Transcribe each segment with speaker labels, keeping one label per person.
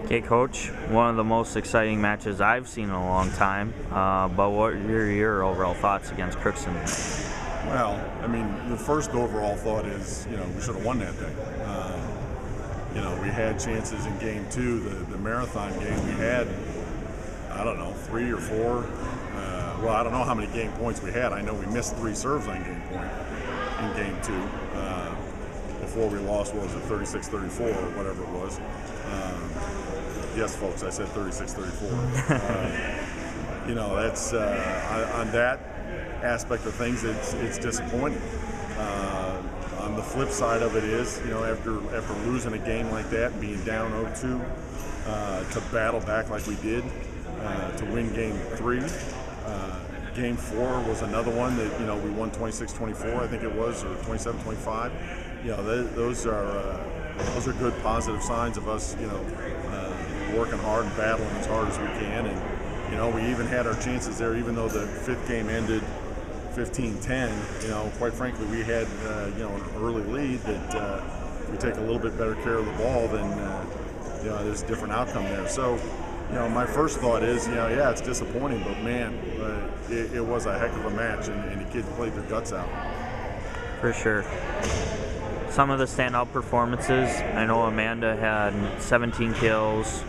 Speaker 1: Okay, Coach, one of the most exciting matches I've seen in a long time, but what are your overall thoughts against Crookston?
Speaker 2: Well, I mean, the first overall thought is, we should have won that thing. We had chances in game two, the marathon game. We had, I don't know, 3 or 4. I don't know how many game points we had. I know we missed 3 serves on game point in game two. Before we lost, what was it, 36-34 or whatever it was. Yes, folks, I said 36-34. That's on that aspect of things, it's disappointing. On the flip side of it is, after losing a game like that and being down 0-2, to battle back like we did, to win game 3. Game 4 was another one that, we won 26-24, I think it was, or 27-25. Those are good positive signs of us, working hard and battling as hard as we can. And, we even had our chances there, even though the 5th game ended 15-10, quite frankly, we had, an early lead that if we take a little bit better care of the ball, then, there's a different outcome there. So, my first thought is, it's disappointing, but man, it was a heck of a match, and the kids played their guts out.
Speaker 1: For sure. Some of the standout performances, I know Amanda had 17 kills,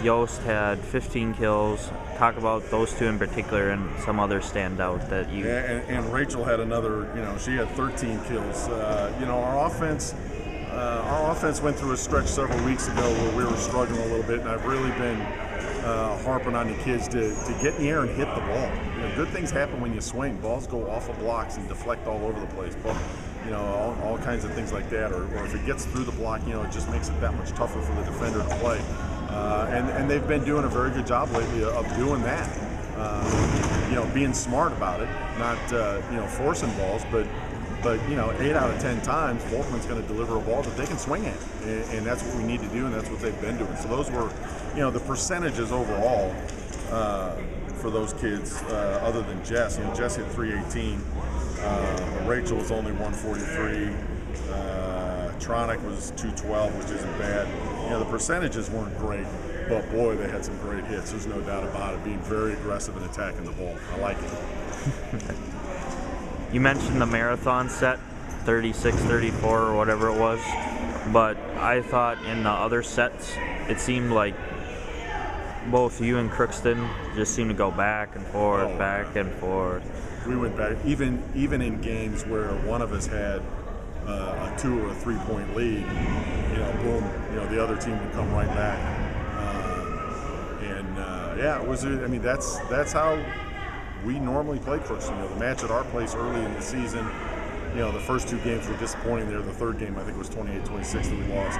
Speaker 1: Yost had 15 kills. Talk about those two in particular and some other standout that you...
Speaker 2: Yeah, and Rachel had another, she had 13 kills. Our offense went through a stretch several weeks ago where we were struggling a little bit, and I've really been harping on the kids to get in the air and hit the ball. Good things happen when you swing. Balls go off of blocks and deflect all over the place. But, all kinds of things like that. Or if it gets through the block, it just makes it that much tougher for the defender to play. And they've been doing a very good job lately of doing that. Being smart about it, not forcing balls, but 8 out of 10 times, Volkman's going to deliver a ball that they can swing at, and that's what we need to do, and that's what they've been doing. So those were, the percentages overall for those kids, other than Jess. Jess hit 318, Rachel was only 143, Tronic was 212, which isn't bad. The percentages weren't great, but boy, they had some great hits. There's no doubt about it. Being very aggressive and attacking the ball. I like it.
Speaker 1: You mentioned the marathon set, 36-34 or whatever it was, but I thought in the other sets, it seemed like both you and Crookston just seemed to go back and forth, back and forth.
Speaker 2: We went back, even in games where one of us had a 2 or a 3-point lead, boom, the other team would come right back. It was. That's how we normally play Crookston. The match at our place early in the season, the first 2 games were disappointing there. The third game, I think, was 28-26 that we lost.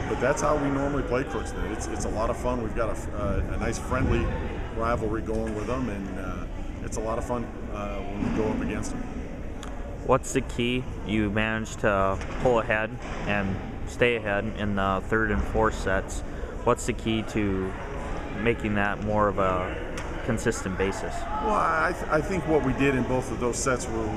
Speaker 2: But that's how we normally play Crookston. It's a lot of fun. We've got a nice friendly rivalry going with them, and it's a lot of fun when we go up against them.
Speaker 1: What's the key? You managed to pull ahead and stay ahead in the 3rd and 4th sets. What's the key to making that more of a consistent basis?
Speaker 2: Well, I think what we did in both of those sets were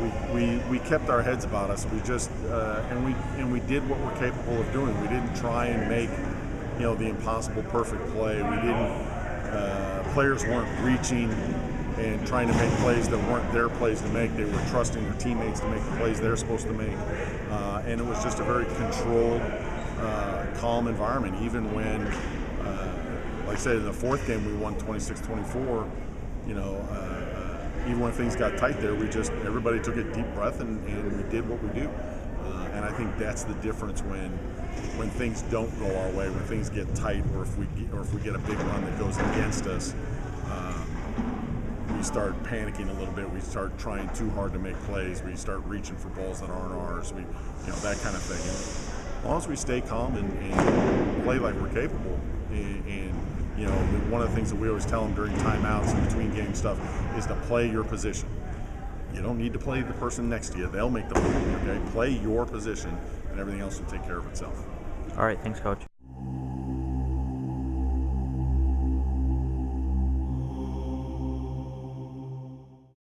Speaker 2: we kept our heads about us. We just and we did what we're capable of doing. We didn't try and make the impossible perfect play. We didn't. Players weren't reaching and trying to make plays that weren't their plays to make. They were trusting their teammates to make the plays they're supposed to make, and it was just a very controlled, calm environment. Even when, like I said, in the 4th game we won 26-24. Even when things got tight there, everybody took a deep breath and we did what we do. And I think that's the difference when things don't go our way, when things get tight, or if we get a big run that goes against us. We start panicking a little bit. We start trying too hard to make plays. We start reaching for balls that aren't ours. That kind of thing. And as long as we stay calm and play like we're capable, and one of the things that we always tell them during timeouts and between game stuff is to play your position. You don't need to play the person next to you. They'll make the play. Okay, play your position, and everything else will take care of itself.
Speaker 1: All right, thanks, Coach.